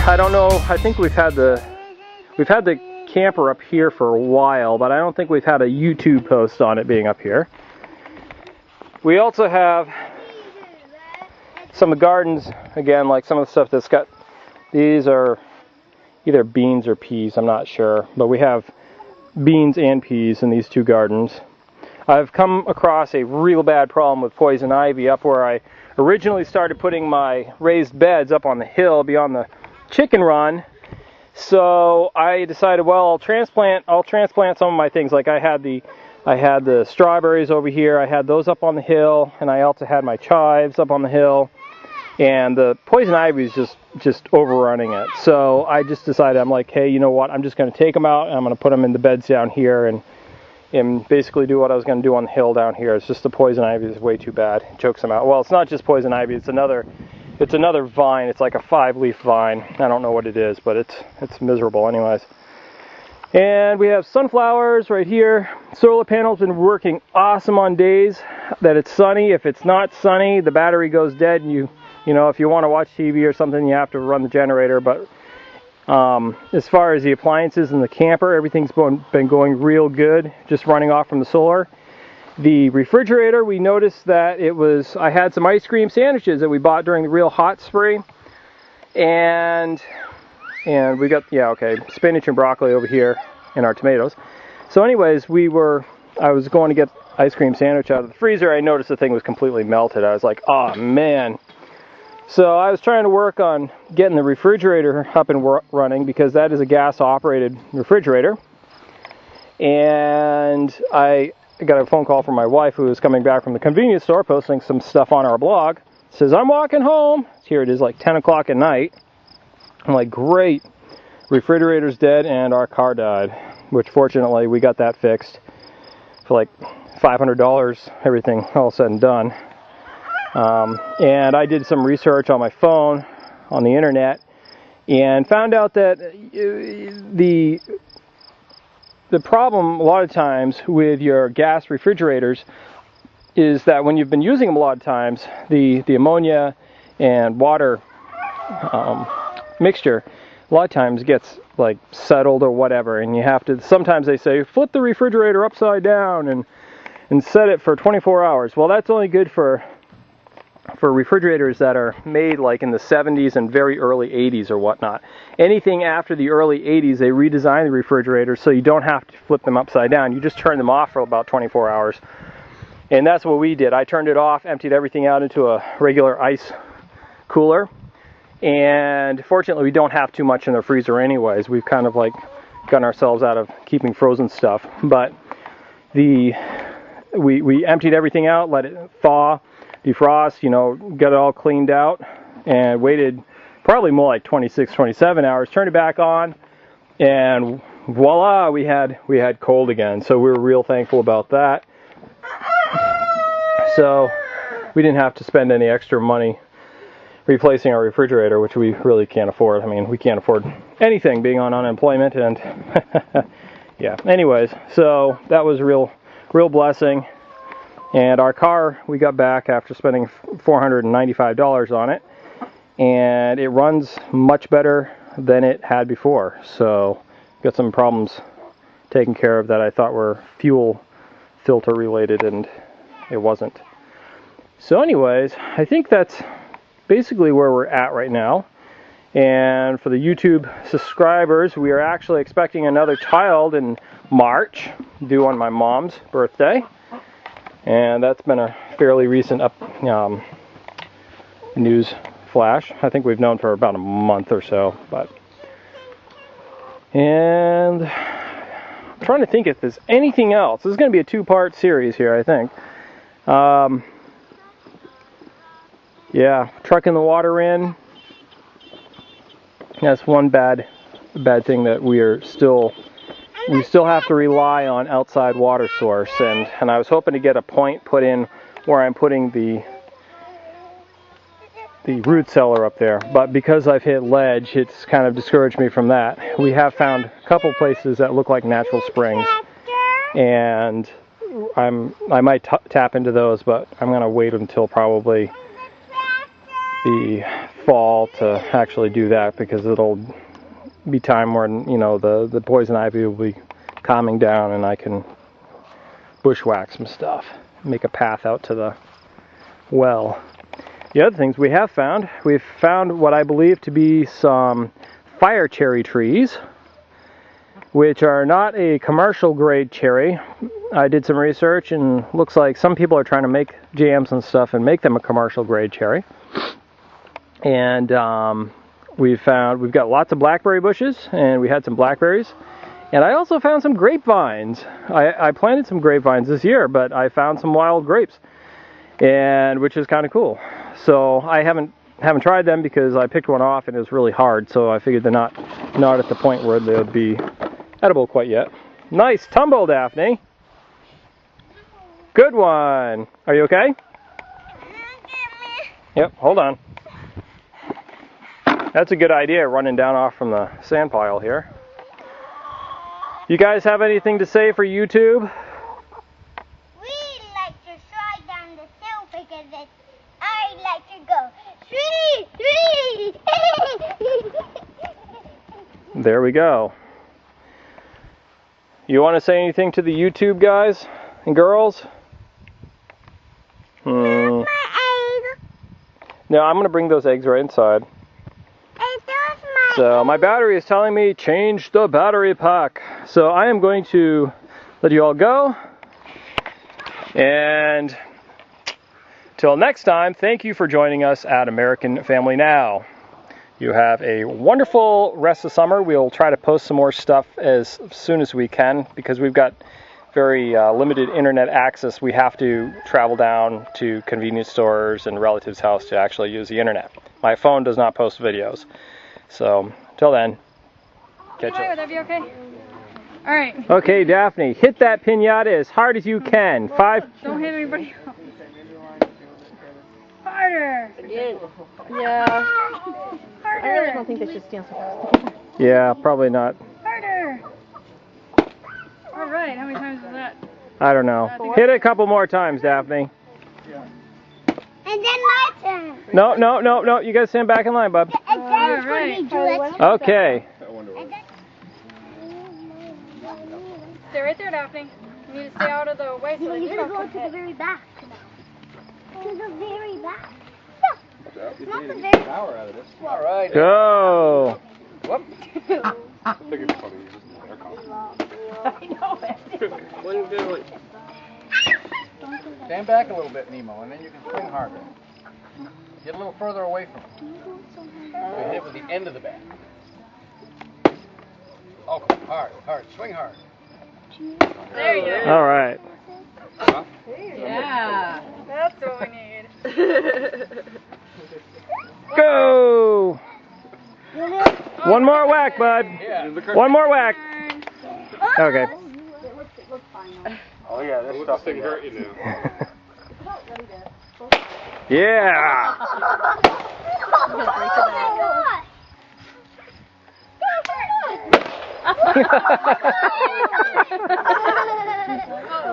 I don't know, I think we've had the camper up here for a while, but I don't think we've had a YouTube post on it being up here. We also have some of the gardens, again, like some of the stuff that's got, these are either beans or peas, I'm not sure, but we have beans and peas in these two gardens. I've come across a real bad problem with poison ivy up where I originally started putting my raised beds up on the hill beyond the chicken run. So I decided, well, I'll transplant some of my things. Like I had the strawberries over here, I had those up on the hill, and I also had my chives up on the hill, and the poison ivy is just overrunning it. So I just decided, I'm like, hey, you know what, I'm just going to take them out and I'm going to put them in the beds down here and basically do what I was going to do on the hill down here. It's just the poison ivy is way too bad. It chokes them out. Well, it's not just poison ivy, it's another vine. It's like a 5-leaf vine. I don't know what it is, but it's miserable anyways. And we have sunflowers right here. Solar panels been working awesome on days that it's sunny. If it's not sunny, the battery goes dead, and you know, if you want to watch TV or something, you have to run the generator. But as far as the appliances in the camper, everything's been going real good, just running off from the solar. The refrigerator, we noticed that I had some ice cream sandwiches that we bought during the real hot spring, and we got, spinach and broccoli over here and our tomatoes. So anyways, I was going to get ice cream sandwich out of the freezer. I noticed the thing was completely melted. I was like, oh man. So I was trying to work on getting the refrigerator up and running, because that is a gas operated refrigerator. And I got a phone call from my wife, who was coming back from the convenience store, posting some stuff on our blog. Says, I'm walking home. Here it is, like 10 o'clock at night. I'm like, great. Refrigerator's dead and our car died, which fortunately we got that fixed for like $500, everything all said and done. And I did some research on my phone, on the internet, and found out that the problem a lot of times with your gas refrigerators is that when you've been using them a lot of times, the ammonia and water mixture a lot of times gets like settled or whatever, and you have to, sometimes they say flip the refrigerator upside down and set it for 24 hours. Well, that's only good for refrigerators that are made like in the 70s and very early 80s or whatnot. Anything after the early 80s, they redesigned the refrigerators so you don't have to flip them upside down. You just turn them off for about 24 hours. And that's what we did. I turned it off, emptied everything out into a regular ice cooler. And fortunately, we don't have too much in the freezer anyways. We've kind of like gotten ourselves out of keeping frozen stuff. But we emptied everything out, let it thaw, defrost, got it all cleaned out, and waited probably more like 26, 27 hours, turned it back on, and voila, we had cold again. So we were real thankful about that. So we didn't have to spend any extra money replacing our refrigerator, which we really can't afford. I mean, we can't afford anything being on unemployment, and yeah. Anyways, so that was a real blessing. And our car, we got back after spending $495 on it, and it runs much better than it had before. So got some problems taken care of that I thought were fuel filter related, and it wasn't. So anyways, I think that's basically where we're at right now. And for the YouTube subscribers, we are actually expecting another child in March, due on my mom's birthday. And that's been a fairly recent news flash. I think we've known for about a month or so. And I'm trying to think if there's anything else. This is going to be a 2-part series here, I think. Yeah, trucking the water in. That's one bad thing, that we still have to rely on outside water source, and I was hoping to get a point put in where I'm putting the root cellar up there, but because I've hit ledge, it's kind of discouraged me from that. We have found a couple places that look like natural springs, and I might tap into those, but I'm going to wait until probably the fall to actually do that, because it'll be time when, you know, the poison ivy will be calming down and I can bushwhack some stuff, make a path out to the well. The other things we've found what I believe to be some fire cherry trees, which are not a commercial grade cherry. I did some research and looks like some people are trying to make jams and stuff and make them a commercial grade cherry. And we've got lots of blackberry bushes, and we had some blackberries. And I also found some grapevines. I planted some grapevines this year, but I found some wild grapes, and which is kind of cool. So I haven't tried them because I picked one off and it was really hard. So I figured they're not at the point where they'll be edible quite yet. Nice tumble, Daphne. Good one. Are you okay? Yep, hold on. That's a good idea, running down off from the sand pile here. You guys have anything to say for YouTube? We like to slide down the hill because I like to go 3, 3. There we go. You want to say anything to the YouTube guys and girls? My egg. No, I'm going to bring those eggs right inside. So my battery is telling me change the battery pack. So I am going to let you all go. And till next time, thank you for joining us at American Family Now. You have a wonderful rest of summer. We'll try to post some more stuff as soon as we can, because we've got very limited internet access. We have to travel down to convenience stores and relatives' house to actually use the internet. My phone does not post videos. So, till then, catch you. Would that be okay? All right. Okay, Daphne, hit that piñata as hard as you can. 5. Don't hit anybody else. Harder. Again. Yeah. Harder. I really don't think they should stand so close. Yeah, probably not. Harder. All right. How many times was that? I don't know. Hit it a couple more times, Daphne. And then my turn. No. You gotta stand back in line, bub. Right. Okay. Stay right there, Daphne. You need to stay out of the way so You're the gonna truck go can to the hit. very back. To the very back. Yeah. Not the very Power out of this. All right. Go. Whoop. I think it's funny. You just air I know it. One good one. Stand back a little bit, Nemo, and then you can swing harder. Get a little further away from it. So hit it with the end of the bat. Okay, hard. Swing hard. There you go. All right. Huh? Yeah. That's what we need. Go. One more whack, bud. Yeah. One more whack. Okay. Oh yeah, this stuff can hurt you now. Yeah.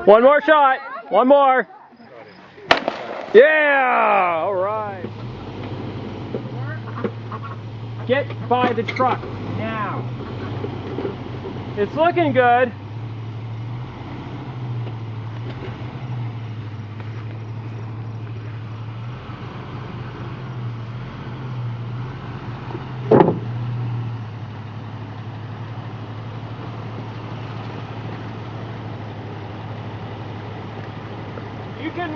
One more shot. One more. Yeah. All right. Get by the truck now. It's looking good. You can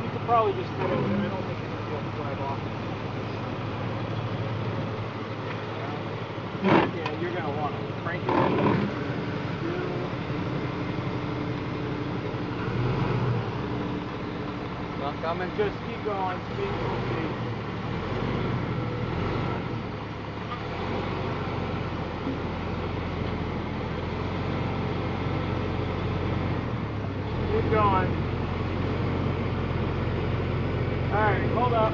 you could probably just put it over there. I don't think you're going to be able to drive off it. Yeah, you're going to want to crank it in. Not coming. Just keep going. Speed. Keep going. Alright, hold up.